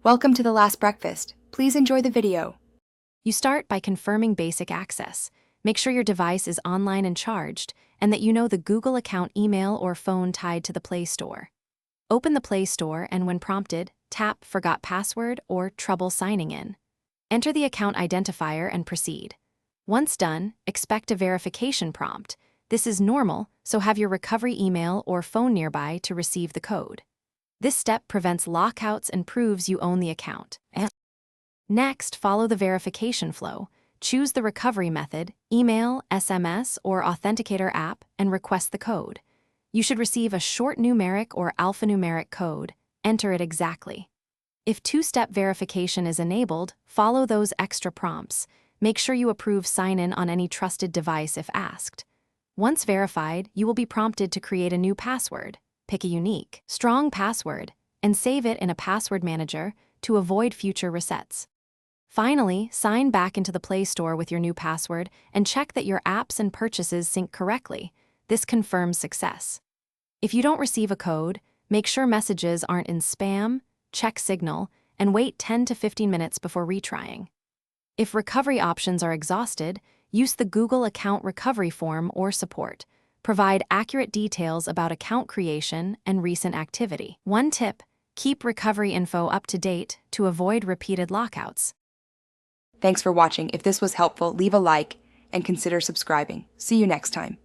Welcome to The Last Breakfast. Please enjoy the video. You start by confirming basic access. Make sure your device is online and charged, and that you know the Google account email or phone tied to the Play Store. Open the Play Store and when prompted, tap Forgot Password or Trouble Signing In. Enter the account identifier and proceed. Once done, expect a verification prompt. This is normal, so have your recovery email or phone nearby to receive the code. This step prevents lockouts and proves you own the account. Next, follow the verification flow. Choose the recovery method, email, SMS, or authenticator app, and request the code. You should receive a short numeric or alphanumeric code. Enter it exactly. If two-step verification is enabled, follow those extra prompts. Make sure you approve sign-in on any trusted device if asked. Once verified, you will be prompted to create a new password. Pick a unique, strong password, and save it in a password manager to avoid future resets. Finally, sign back into the Play Store with your new password and check that your apps and purchases sync correctly. This confirms success. If you don't receive a code, make sure messages aren't in spam, check Signal, and wait 10 to 15 minutes before retrying. If recovery options are exhausted, use the Google Account Recovery Form or support. Provide accurate details about account creation and recent activity. One tip: keep recovery info up to date to avoid repeated lockouts. Thanks for watching. If this was helpful, leave a like and consider subscribing. See you next time.